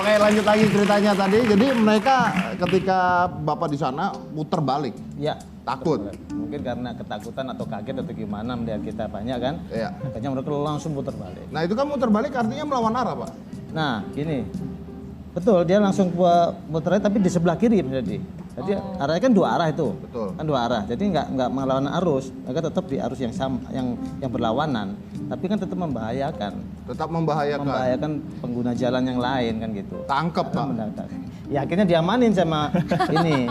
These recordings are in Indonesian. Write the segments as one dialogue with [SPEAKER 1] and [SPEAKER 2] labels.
[SPEAKER 1] Oke, lanjut lagi ceritanya tadi. Jadi mereka ketika Bapak di sana muter balik.
[SPEAKER 2] Ya.
[SPEAKER 1] Takut.
[SPEAKER 2] Mungkin karena ketakutan atau kaget atau gimana melihat kita banyak kan.
[SPEAKER 1] Iya.
[SPEAKER 2] Akhirnya mereka langsung putar balik.
[SPEAKER 1] Nah, itu kan muter balik artinya melawan arah, Pak.
[SPEAKER 2] Nah, gini. Betul, dia langsung muter tapi di sebelah kiri jadi. Jadi arahnya kan dua arah itu.
[SPEAKER 1] Betul.
[SPEAKER 2] Kan dua arah. Jadi nggak melawan arus. Mereka tetap di arus yang sama, yang berlawanan. Tapi kan tetap membahayakan.
[SPEAKER 1] Tetap membahayakan.
[SPEAKER 2] Membahayakan pengguna jalan yang lain kan gitu.
[SPEAKER 1] Tangkep, Pak.
[SPEAKER 2] Mendadak. Ya akhirnya diamanin sama ini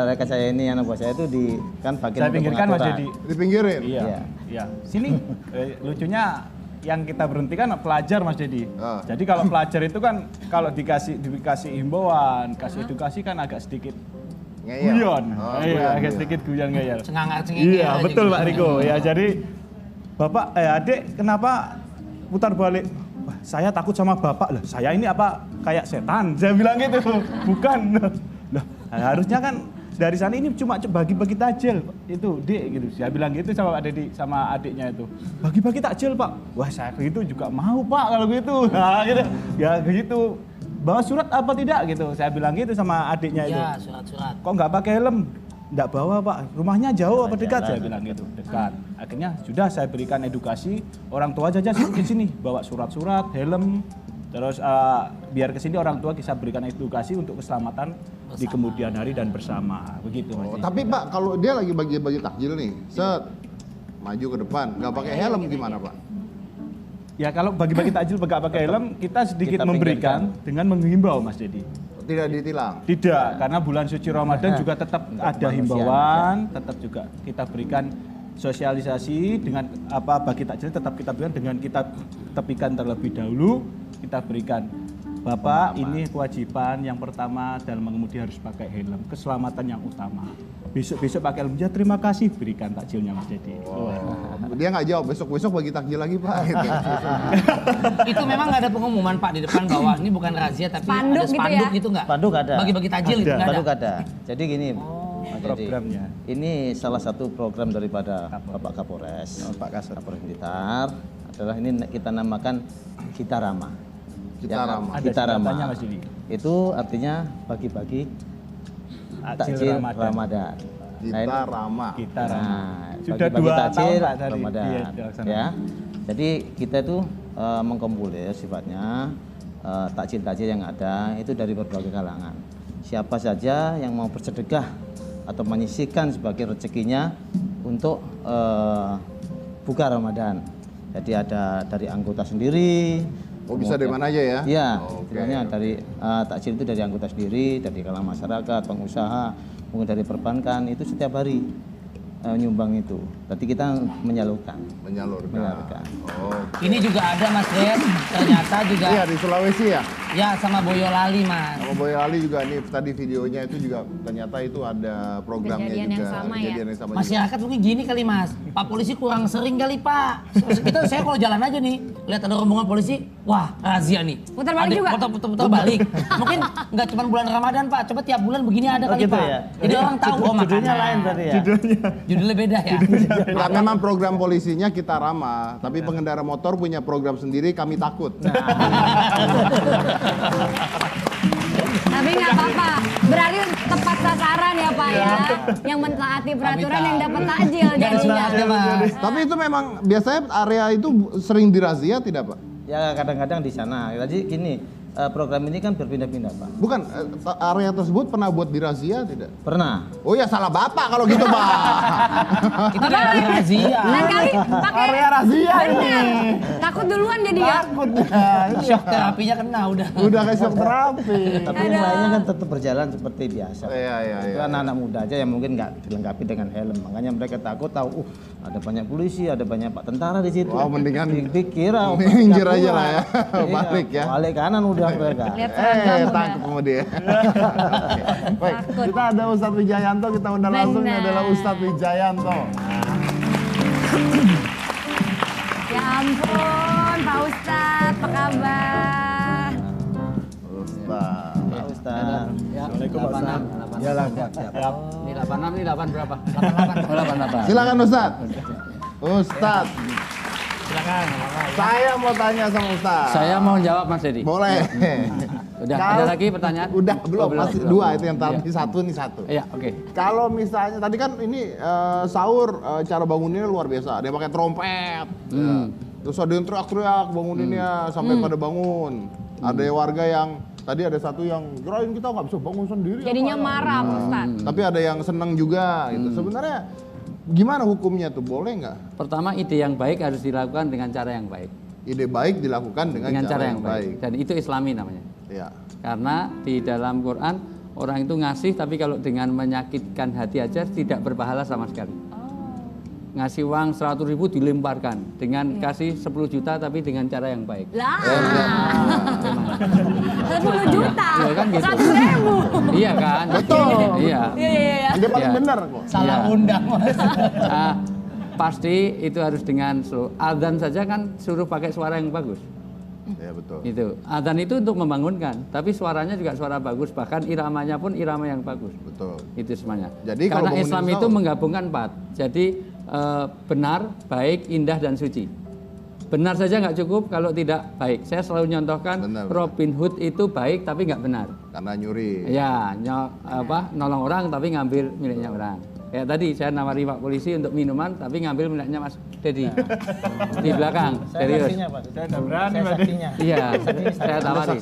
[SPEAKER 2] rekan saya ini anak buah saya itu di kan bagian
[SPEAKER 3] Saya pinggirkan Mas Dedi.
[SPEAKER 1] Dipinggirin.
[SPEAKER 3] Iya.
[SPEAKER 2] Iya.
[SPEAKER 3] Iya. Sini lucunya yang kita berhentikan pelajar Mas Dedi. Jadi kalau pelajar itu kan kalau dikasih himbauan, kasih edukasi kan agak sedikit
[SPEAKER 1] Ngeyel.
[SPEAKER 3] guyon.
[SPEAKER 1] Oh,
[SPEAKER 3] Iya,
[SPEAKER 1] guyon,
[SPEAKER 3] agak
[SPEAKER 1] iya.
[SPEAKER 3] sedikit guyon ngeyel.
[SPEAKER 4] Cengangar-cengengel
[SPEAKER 3] Iya,
[SPEAKER 4] aja
[SPEAKER 3] betul
[SPEAKER 4] gitu.
[SPEAKER 3] Pak Riko. Ya, jadi Bapak Adik kenapa putar balik? Wah, saya takut sama Bapak lah. Saya ini apa kayak setan? Saya bilang gitu. Bukan. Loh, harusnya kan dari sana ini cuma bagi-bagi takjil itu Dek gitu. Saya bilang gitu sama Pak Dedi sama adiknya itu. Bagi-bagi takjil Pak. Wah saya gitu juga mau Pak kalau gitu. Nah gitu. Ya gitu. Bawa surat apa tidak gitu. Saya bilang gitu sama adiknya itu.
[SPEAKER 4] Iya, surat-surat.
[SPEAKER 3] Kok nggak pakai helm? Nggak bawa Pak. Rumahnya jauh apa dekat? Saya bilang gitu. Dekat. Akhirnya sudah saya berikan edukasi. Orang tua aja di sini bawa surat-surat, helm. Terus biar kesini orang tua bisa berikan edukasi untuk keselamatan di kemudian hari dan bersama, begitu Mas.
[SPEAKER 1] Tapi Pak, kalau dia lagi bagi-bagi takjil nih, set maju ke depan, nggak pakai helm gimana Pak?
[SPEAKER 3] Ya kalau bagi-bagi takjil nggak pakai helm, kita sedikit
[SPEAKER 2] Kita
[SPEAKER 3] memberikan dengan menghimbau Mas Dedi.
[SPEAKER 1] Tidak ditilang.
[SPEAKER 3] Tidak, karena bulan suci Ramadan juga tetap ada himbauan, tetap juga kita berikan sosialisasi dengan apa bagi takjil tetap kita berikan dengan kita tepikan terlebih dahulu, kita berikan Bapak ini kewajiban yang pertama dalam mengemudi harus pakai helm, keselamatan yang utama. Besok-besok pakai helm, ya terima kasih berikan takjilnya Mas Dedi.
[SPEAKER 1] Dia nggak jawab, besok-besok bagi takjil lagi Pak. Gitu.
[SPEAKER 4] Itu memang nggak ada pengumuman Pak di depan bahwa ini bukan razia tapi
[SPEAKER 5] Spanduk
[SPEAKER 4] ada
[SPEAKER 5] gitu
[SPEAKER 4] spanduk
[SPEAKER 5] ya?
[SPEAKER 4] gitu nggak?
[SPEAKER 2] Spanduk ada.
[SPEAKER 4] Bagi-bagi takjil gitu nggak ada?
[SPEAKER 2] Spanduk ada. Jadi gini, Mas Dedi,
[SPEAKER 3] Programnya.
[SPEAKER 2] ini salah satu program daripada Bapak Kapolres, Kapolres Blitar adalah ini kita namakan Kita Ramah.
[SPEAKER 1] Kita ramah.
[SPEAKER 3] Ada
[SPEAKER 2] Kita
[SPEAKER 3] singkatannya,
[SPEAKER 2] Ramah.
[SPEAKER 3] Mas Dedi.
[SPEAKER 2] Itu artinya bagi-bagi
[SPEAKER 3] Takjil
[SPEAKER 2] takjil
[SPEAKER 3] Ramadan.
[SPEAKER 2] Ramadan.
[SPEAKER 1] Kita ramah.
[SPEAKER 3] Kita ramah.
[SPEAKER 2] Nah,
[SPEAKER 3] Sudah
[SPEAKER 2] bagi-bagi
[SPEAKER 3] 2
[SPEAKER 2] takjil
[SPEAKER 3] tahun Pak dari
[SPEAKER 2] Ramadan,
[SPEAKER 3] dilaksanakan.
[SPEAKER 2] ya. Jadi kita itu mengkompulir sifatnya takjil-takjil yang ada itu dari berbagai kalangan. Siapa saja yang mau bersedekah atau menyisihkan sebagai rezekinya untuk buka Ramadan. Jadi ada dari anggota sendiri.
[SPEAKER 1] Oh bisa dari mana aja ya?
[SPEAKER 2] Iya,
[SPEAKER 1] Oke.
[SPEAKER 2] sebenarnya dari takjil itu dari anggota sendiri, dari kalangan masyarakat, pengusaha, mungkin dari perbankan itu setiap hari nyumbang itu. Berarti kita menyalurkan.
[SPEAKER 1] Menyalurkan. Oh.
[SPEAKER 4] Ini juga ada Mas Ded, ternyata juga
[SPEAKER 1] Iya di Sulawesi ya.
[SPEAKER 4] ya sama Boyolali Mas.
[SPEAKER 1] Sama Boyolali juga nih tadi videonya itu juga ternyata itu ada programnya
[SPEAKER 5] Kejadian
[SPEAKER 1] juga.
[SPEAKER 5] yang sama ya?
[SPEAKER 1] Kejadian yang sama juga.
[SPEAKER 4] Masyarakat mungkin gini kali Mas, Pak polisi kurang sering kali Pak. Saya kalau jalan aja nih, lihat ada rombongan polisi, wah razia nih.
[SPEAKER 5] Putar balik
[SPEAKER 4] Ada
[SPEAKER 5] juga?
[SPEAKER 4] Putar balik. Mungkin nggak cuma bulan Ramadan Pak, coba tiap bulan begini ada
[SPEAKER 2] Oh,
[SPEAKER 4] kali
[SPEAKER 2] gitu
[SPEAKER 4] Pak.
[SPEAKER 2] ya?
[SPEAKER 4] Jadi orang tahu oh
[SPEAKER 2] Judulnya
[SPEAKER 4] makanan.
[SPEAKER 2] lain berarti ya.
[SPEAKER 4] Judulnya beda ya.
[SPEAKER 1] Nah, memang program polisinya Kita Ramah, tapi pengendara motor punya program sendiri Kami Takut.
[SPEAKER 5] Tapi nggak apa-apa. Berarti tepat sasaran ya Pak ya. Yang mentaati peraturan yang dapat takjil jadinya.
[SPEAKER 4] Ada Mas.
[SPEAKER 1] Tapi itu memang biasanya area itu sering dirazia tidak Pak?
[SPEAKER 2] Ya kadang-kadang di sana. Jadi gini, program ini kan berpindah-pindah Pak.
[SPEAKER 1] Bukan, area tersebut pernah buat dirazia tidak?
[SPEAKER 2] Pernah.
[SPEAKER 1] Oh ya salah Bapak kalau gitu Pak.
[SPEAKER 4] Itu dari razia.
[SPEAKER 5] Lain kali pakai
[SPEAKER 1] Area razia ini.
[SPEAKER 5] bener. Takut duluan jadi ya.
[SPEAKER 1] Takut.
[SPEAKER 4] Shock terapinya kena udah.
[SPEAKER 1] Udah kayak shock terapi.
[SPEAKER 2] Tapi yang lainnya kan tetap berjalan seperti biasa.
[SPEAKER 1] Iya, iya,
[SPEAKER 2] Itu
[SPEAKER 1] iya.
[SPEAKER 2] anak-anak muda aja yang mungkin nggak dilengkapi dengan helm. Makanya mereka takut tahu, ada banyak polisi, ada banyak pak tentara di situ.
[SPEAKER 1] Wah, mendingan
[SPEAKER 2] dikira
[SPEAKER 1] minggir aja lah ya.
[SPEAKER 2] Iya,
[SPEAKER 1] Balik ya.
[SPEAKER 2] Balik kanan udah mereka.
[SPEAKER 5] Lihat seragam udah.
[SPEAKER 1] Tangkap sama dia. Baik,
[SPEAKER 5] Takut.
[SPEAKER 1] kita ada Ustadz Wijayanto, kita undang langsung ini
[SPEAKER 5] Benar.
[SPEAKER 1] adalah Ustadz Wijayanto.
[SPEAKER 5] Ya ampun Pak Ustadz, apa kabar?
[SPEAKER 1] Ustadz.
[SPEAKER 2] Pak Ustaz.
[SPEAKER 3] Assalamualaikum Pak Ustaz.
[SPEAKER 1] Ya lah.
[SPEAKER 4] Ini 86 ini 8 berapa? 88.
[SPEAKER 1] Silakan Ustadz. Ustadz,
[SPEAKER 4] Silakan.
[SPEAKER 1] saya mau tanya sama Ustadz.
[SPEAKER 4] Saya mau jawab Mas Dedi.
[SPEAKER 1] Boleh.
[SPEAKER 6] Udah, ada lagi pertanyaan?
[SPEAKER 1] Udah, belum,
[SPEAKER 6] Oh,
[SPEAKER 1] masih
[SPEAKER 6] belum.
[SPEAKER 1] 2 itu yang tadi,
[SPEAKER 6] Iya.
[SPEAKER 1] satu.
[SPEAKER 6] Iya, oke.
[SPEAKER 1] Kalau misalnya tadi kan ini sahur cara banguninnya luar biasa. Dia pakai trompet. Ya. Terus ada yang teriak-teriak banguninnya sampai pada bangun. Ada warga yang tadi ada satu yang kirain kita nggak bisa bangun sendiri.
[SPEAKER 5] Jadinya
[SPEAKER 1] apa ya?"
[SPEAKER 5] marah, Pak Ustadz.
[SPEAKER 1] Tapi ada yang senang juga gitu. Sebenarnya gimana hukumnya tuh? Boleh nggak?
[SPEAKER 6] Pertama, ide yang baik harus dilakukan dengan cara yang baik.
[SPEAKER 1] Ide baik dilakukan dengan cara yang baik.
[SPEAKER 6] Dan itu Islami namanya.
[SPEAKER 1] Ya.
[SPEAKER 6] Karena di dalam Quran orang itu ngasih tapi kalau dengan menyakitkan hati aja tidak berpahala sama sekali. Ngasih uang 100.000 dilemparkan dengan kasih 10 juta tapi dengan cara yang baik.
[SPEAKER 5] Lah. 10 juta.
[SPEAKER 6] Iya kan gitu.
[SPEAKER 5] 100.000.
[SPEAKER 6] Iya kan?
[SPEAKER 1] Betul.
[SPEAKER 6] Iya.
[SPEAKER 5] Iya.
[SPEAKER 1] Dia paling
[SPEAKER 6] Iya.
[SPEAKER 1] benar kok.
[SPEAKER 4] Salah
[SPEAKER 6] Iya.
[SPEAKER 4] undang Mas.
[SPEAKER 6] Ah, pasti itu harus dengan slow. Adzan saja kan suruh pakai suara yang bagus.
[SPEAKER 1] Ya betul.
[SPEAKER 6] Itu adzan itu untuk membangunkan, tapi suaranya juga suara bagus, bahkan iramanya pun irama yang bagus.
[SPEAKER 1] Betul.
[SPEAKER 6] Itu semuanya.
[SPEAKER 1] Jadi kalau
[SPEAKER 6] karena
[SPEAKER 1] bangunin
[SPEAKER 6] Islam
[SPEAKER 1] sahur-
[SPEAKER 6] itu menggabungkan 4. Jadi benar, baik, indah dan suci. Benar saja nggak cukup kalau tidak baik. Saya selalu nyontohkan
[SPEAKER 1] Benar.
[SPEAKER 6] Robin Hood itu baik tapi nggak benar.
[SPEAKER 1] Karena nyuri.
[SPEAKER 6] Ya, nolong orang tapi ngambil miliknya orang. Kayak tadi saya nawari Pak Polisi untuk minuman tapi ngambil miliknya Mas Dedi. Di belakang, serius.
[SPEAKER 3] Saya udah berani, Pak.
[SPEAKER 6] Iya, saya tawari.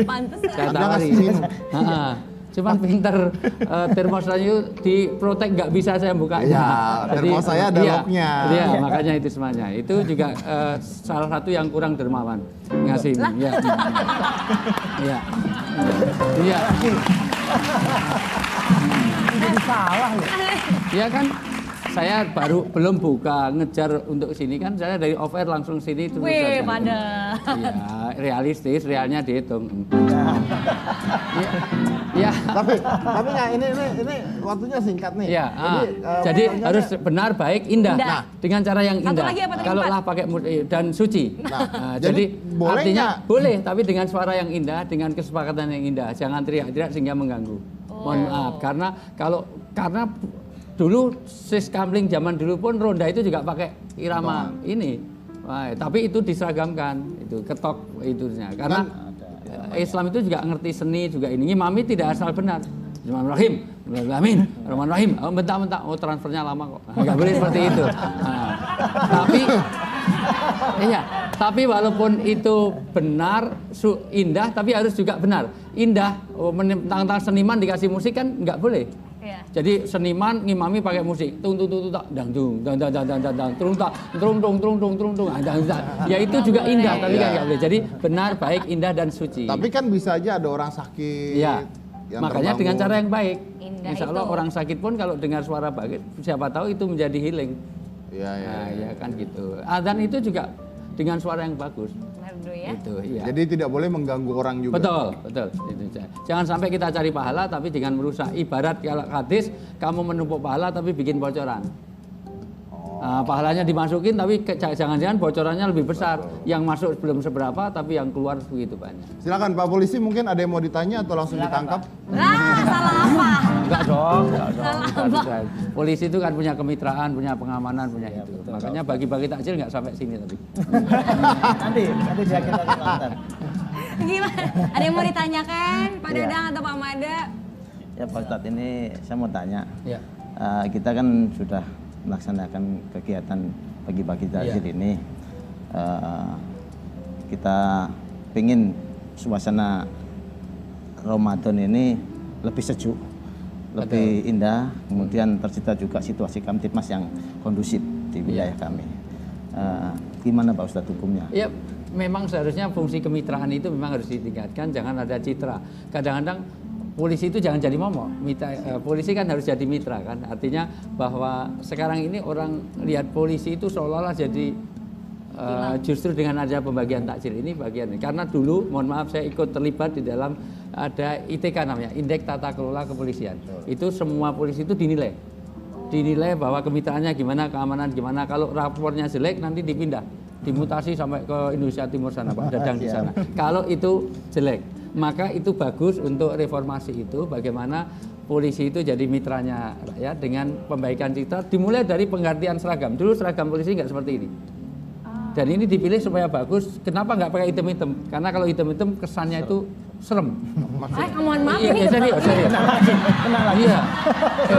[SPEAKER 5] Pantesan.
[SPEAKER 6] Saya
[SPEAKER 1] Anda
[SPEAKER 6] tawari.
[SPEAKER 1] ngasih minum.
[SPEAKER 6] Ha-ha. Cuman pinter termosnya itu diprotek nggak bisa saya buka.
[SPEAKER 1] Iya, termos saya ada locknya.
[SPEAKER 6] Iya, makanya itu semuanya. Itu juga salah satu yang kurang dermawan ngasih ini. Iya. Iya. Iya. Iya kan, saya belum buka ngejar untuk sini kan, saya dari off air langsung sini terus.
[SPEAKER 5] Wih,
[SPEAKER 6] saja.
[SPEAKER 5] pada.
[SPEAKER 6] Iya, realistis, realnya dihitung. Iya. Iya.
[SPEAKER 1] Tapi nggak ini waktunya singkat nih.
[SPEAKER 6] Iya, jadi
[SPEAKER 1] pertanyaannya-
[SPEAKER 6] harus benar, baik, indah.
[SPEAKER 5] Indah.
[SPEAKER 6] Nah, dengan cara yang
[SPEAKER 5] Satu
[SPEAKER 6] indah.
[SPEAKER 5] lagi apa tadi,
[SPEAKER 6] Kalau
[SPEAKER 5] Pak?
[SPEAKER 6] lah pakai dan suci.
[SPEAKER 1] Nah,
[SPEAKER 6] jadi
[SPEAKER 1] jadi boleh
[SPEAKER 6] artinya
[SPEAKER 1] nggak?
[SPEAKER 6] boleh, tapi dengan suara yang indah, dengan kesepakatan yang indah. Jangan teriak-teriak sehingga mengganggu. Mohon maaf, karena dulu sis kamling zaman dulu pun ronda itu juga pakai irama ini. Wah, tapi itu diseragamkan, itu ketok itunya. Karena Islam itu juga ngerti seni juga ini. Ngimami tidak asal benar. Bismillahirrahmanirrahim. Amin. Rahim. Oh, bentar-bentar. Oh, transfernya lama kok. Enggak boleh seperti itu. Nah, tapi walaupun itu benar, indah, tapi harus juga benar. Indah, tentang seniman dikasih musik kan nggak boleh.
[SPEAKER 5] Iya.
[SPEAKER 6] Jadi seniman ngimami pakai musik, tung tak, dang dung, dang, trung tak, trung. Ya itu juga indah, tapi kan nggak boleh. Jadi benar, baik, indah dan suci.
[SPEAKER 1] Tapi kan bisa aja ada orang sakit.
[SPEAKER 6] Ya,
[SPEAKER 1] yang
[SPEAKER 6] makanya
[SPEAKER 1] terbangun.
[SPEAKER 6] dengan cara yang baik.
[SPEAKER 5] Indah
[SPEAKER 6] Insya Allah
[SPEAKER 5] itu.
[SPEAKER 6] orang sakit pun kalau dengar suara baik, siapa tahu itu menjadi healing.
[SPEAKER 1] Iya, iya.
[SPEAKER 6] Nah, ya kan gitu. Adzan itu juga dengan suara yang bagus.
[SPEAKER 5] Merdu ya.
[SPEAKER 6] Itu, iya.
[SPEAKER 1] Jadi tidak boleh mengganggu orang juga.
[SPEAKER 6] Betul. Itu. Jangan sampai kita cari pahala tapi dengan merusak. Ibarat kalau hadis, kamu menumpuk pahala tapi bikin bocoran. Nah, pahalanya dimasukin tapi jangan-jangan bocorannya lebih besar. Yang masuk belum seberapa tapi yang keluar begitu banyak.
[SPEAKER 1] Silakan Pak Polisi, mungkin ada yang mau ditanya atau langsung ditangkap?
[SPEAKER 5] Salah apa?
[SPEAKER 6] Enggak dong. Bisa. Polisi itu kan punya kemitraan, punya pengamanan, punya itu. Makanya bagi-bagi takjil nggak sampai sini tapi.
[SPEAKER 2] Nanti dia kita nonton.
[SPEAKER 5] Gimana? Ada yang mau ditanyakan Pak
[SPEAKER 2] Iya.
[SPEAKER 5] Dadang atau Pak Mada?
[SPEAKER 2] Ya Pak Ustadz, ini saya mau tanya.
[SPEAKER 6] Ya.
[SPEAKER 2] Kita kan sudah melaksanakan kegiatan pagi-pagi takjil ini. Kita ingin suasana Ramadan ini lebih sejuk, lebih indah, kemudian tercipta juga situasi Kamtipmas yang kondusif di wilayah kami. Gimana Pak Ustadz hukumnya?
[SPEAKER 6] Ya, memang seharusnya fungsi kemitraan itu memang harus ditingkatkan, jangan ada citra. Kadang-kadang polisi itu jangan jadi momok. Polisi kan harus jadi mitra kan. Artinya bahwa sekarang ini orang lihat polisi itu seolah-olah jadi justru dengan ada pembagian takjil ini bagian. Karena dulu, mohon maaf saya ikut terlibat di dalam ada ITK namanya, Indeks Tata Kelola Kepolisian. Itu semua polisi itu dinilai. Dinilai bahwa kemitraannya gimana, keamanan gimana. Kalau rapornya jelek nanti dipindah, dimutasi sampai ke Indonesia Timur sana, Pak Dadang di sana. Kalau itu jelek, maka itu bagus untuk reformasi itu. Bagaimana polisi itu jadi mitranya rakyat dengan pembaikan citra. Dimulai dari penggantian seragam. Dulu seragam polisi nggak seperti ini. Dan ini dipilih supaya bagus. Kenapa nggak pakai hitam-hitam? Karena kalau hitam-hitam kesannya itu serem.
[SPEAKER 5] Mohon maaf
[SPEAKER 6] Iya,
[SPEAKER 5] ini
[SPEAKER 6] serius.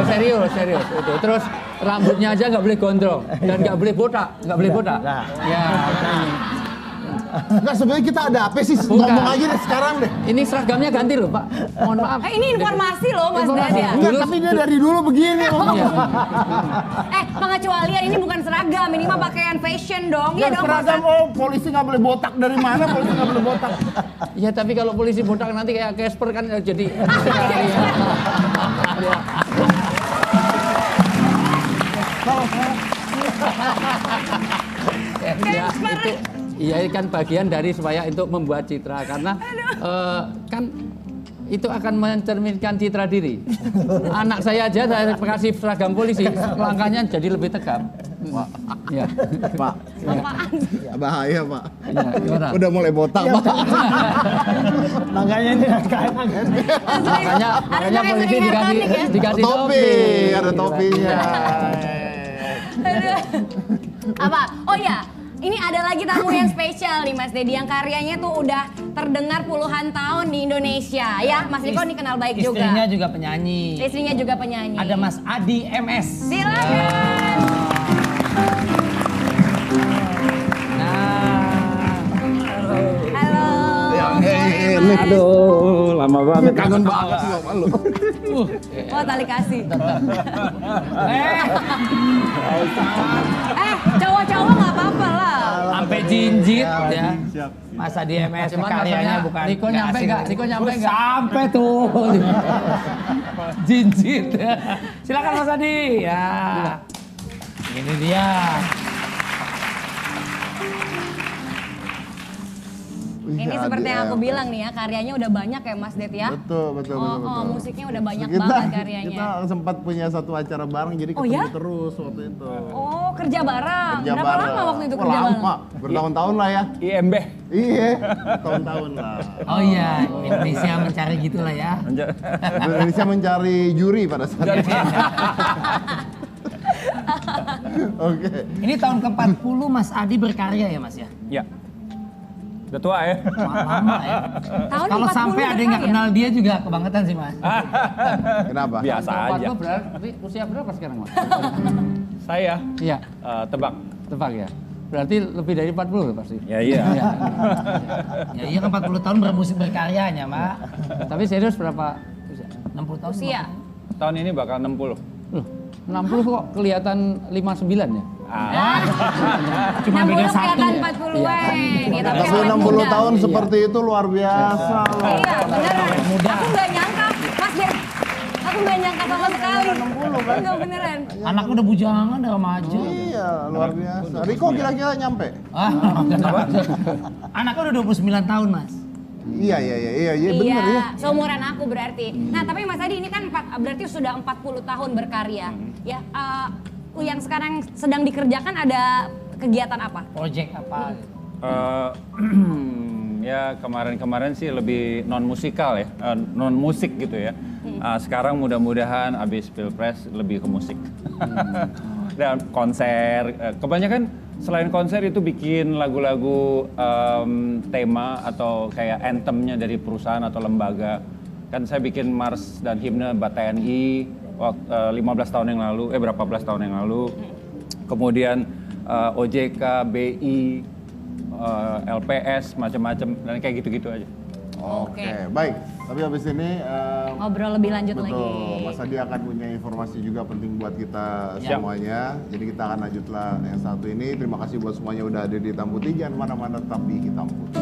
[SPEAKER 6] Iya, serius itu. Terus rambutnya aja nggak boleh gondrong dan nggak boleh botak. Ya, ini.
[SPEAKER 1] Enggak, sebenarnya kita ada apa sih?
[SPEAKER 6] Bukan.
[SPEAKER 1] Ngomong aja deh sekarang deh.
[SPEAKER 6] Ini seragamnya ganti loh, Pak. Mohon maaf.
[SPEAKER 5] ini informasi loh Mas Dad ya.
[SPEAKER 1] Enggak, tapi dia dari dulu begini.
[SPEAKER 6] Iya.
[SPEAKER 5] Pengecualian ini bukan seragam, ini mah pakaian fashion dong. Iya
[SPEAKER 1] Ya
[SPEAKER 5] dong.
[SPEAKER 1] seragam, polisi nggak boleh botak. Dari mana polisi nggak boleh botak?
[SPEAKER 6] Ya tapi kalau polisi botak nanti kayak Casper kan jadi. Ya, itu iya kan bagian dari supaya untuk membuat citra karena kan itu akan mencerminkan citra diri. Anak saya aja saya kasih seragam polisi, langkahnya jadi lebih tegap. Ya.
[SPEAKER 1] Pak, bahaya Pak.
[SPEAKER 6] Ya, gimana?
[SPEAKER 1] Udah mulai botak Pak.
[SPEAKER 3] Makanya ini
[SPEAKER 6] Makanya polisi dikasih
[SPEAKER 1] Topi, ada topinya.
[SPEAKER 5] Aduh. Apa? Oh ya, ini ada lagi tamu yang spesial nih Mas Dedi yang karyanya tuh udah terdengar puluhan tahun di Indonesia ya. Mas Riko nih kenal baik juga.
[SPEAKER 4] Istrinya juga penyanyi.
[SPEAKER 5] Istrinya juga penyanyi.
[SPEAKER 4] Ada Mas Adi MS.
[SPEAKER 5] Silakan. Halo.
[SPEAKER 6] Aduh, lama banget.
[SPEAKER 1] Kangen banget sih sama lu.
[SPEAKER 5] Oh tali kasih. Cowok-cowok nggak apa-apa lah.
[SPEAKER 4] Sampai jinjit ya.
[SPEAKER 3] Siap.
[SPEAKER 4] Mas Adi MS
[SPEAKER 6] Cuman
[SPEAKER 4] karyanya
[SPEAKER 6] maksudnya,
[SPEAKER 4] bukan.
[SPEAKER 6] Riko nyampe
[SPEAKER 4] asing.
[SPEAKER 6] nggak? Riko nyampe nggak?
[SPEAKER 4] Sampai tuh. Jinjit. Silakan Mas Adi. Ya. Ini dia.
[SPEAKER 5] Ini seperti yang aku bilang nih ya, karyanya udah banyak ya Mas Det ya.
[SPEAKER 1] Betul.
[SPEAKER 5] Musiknya udah banyak
[SPEAKER 1] Kita
[SPEAKER 5] banget karyanya.
[SPEAKER 1] sempat punya satu acara bareng, jadi
[SPEAKER 5] Oh,
[SPEAKER 1] ketemu
[SPEAKER 5] ya?
[SPEAKER 1] terus waktu itu.
[SPEAKER 5] Oh, kerja bareng.
[SPEAKER 1] Kerja
[SPEAKER 5] Berapa
[SPEAKER 1] bareng.
[SPEAKER 5] lama waktu itu
[SPEAKER 1] Wah,
[SPEAKER 5] kerja bareng?
[SPEAKER 1] lama, bertahun-tahun lah ya.
[SPEAKER 3] IMB.
[SPEAKER 1] Iya, tahun-tahun lah.
[SPEAKER 4] Oh iya, Indonesia mencari gitulah ya.
[SPEAKER 1] Indonesia mencari juri pada saat itu. Oke.
[SPEAKER 4] Ini tahun ke-40 Mas Adi berkarya ya Mas ya?
[SPEAKER 3] Ya. Udah tua ya.
[SPEAKER 4] Lama ya.
[SPEAKER 5] Tahun
[SPEAKER 4] Kalau
[SPEAKER 5] 40
[SPEAKER 4] sampai ada yang nggak
[SPEAKER 5] berkarya?
[SPEAKER 4] kenal dia juga kebangetan sih Mas.
[SPEAKER 1] Kenapa?
[SPEAKER 3] Biasa aja.
[SPEAKER 6] Berarti usia berapa sekarang, Mas?
[SPEAKER 3] Saya
[SPEAKER 6] Iya,
[SPEAKER 3] tebak.
[SPEAKER 6] tebak ya. Berarti lebih dari 40 pasti.
[SPEAKER 3] Ya iya.
[SPEAKER 6] Iya.
[SPEAKER 4] Ya iya kan 40 tahun bermusik berkaryanya Mak.
[SPEAKER 6] Tapi serius berapa usia?
[SPEAKER 4] 60 tahun.
[SPEAKER 5] Usia.
[SPEAKER 3] Tahun ini bakal 60.
[SPEAKER 6] Loh, 60 kok kelihatan 59 ya?
[SPEAKER 4] Cuma
[SPEAKER 5] 60
[SPEAKER 4] beda satu
[SPEAKER 5] kelihatan
[SPEAKER 4] ya.
[SPEAKER 5] 40-an. Ya, tapi
[SPEAKER 1] Tapi
[SPEAKER 5] awet
[SPEAKER 1] 60
[SPEAKER 5] muda.
[SPEAKER 1] tahun seperti itu luar biasa loh.
[SPEAKER 5] Iya, beneran.
[SPEAKER 4] Muda.
[SPEAKER 5] Aku nggak nyangka, Mas Det. Aku nggak nyangka sama sekali. Enggak beneran.
[SPEAKER 4] Anakku udah bujangan, udah remaja.
[SPEAKER 1] Iya, luar biasa. Riko kira-kira nyampe?
[SPEAKER 4] Ah, anakku udah 29 tahun Mas.
[SPEAKER 1] Iya, bener ya.
[SPEAKER 5] Seumuran aku berarti. Nah, tapi Mas Adi ini kan berarti sudah 40 tahun berkarya. Ya, yang sekarang sedang dikerjakan ada kegiatan apa?
[SPEAKER 4] Project apa?
[SPEAKER 3] Ya kemarin-kemarin sih lebih non musikal ya, non musik gitu ya. Sekarang mudah-mudahan abis pilpres lebih ke musik. Dan konser, kebanyakan selain konser itu bikin lagu-lagu tema atau kayak anthemnya dari perusahaan atau lembaga. Kan saya bikin mars dan himne buat TNI 15 tahun yang lalu, berapa belas tahun yang lalu. Kemudian OJK, BI, LPS, macam-macam dan kayak gitu-gitu aja.
[SPEAKER 1] Oke, baik. Tapi habis ini
[SPEAKER 5] Ngobrol lebih lanjut
[SPEAKER 1] betul,
[SPEAKER 5] lagi.
[SPEAKER 1] Mas Adi akan punya informasi juga penting buat kita semuanya. Jadi kita akan lanjutlah yang satu ini. Terima kasih buat semuanya udah ada di Hitam Putih. Jangan kemana-mana, tetap di Hitam Putih.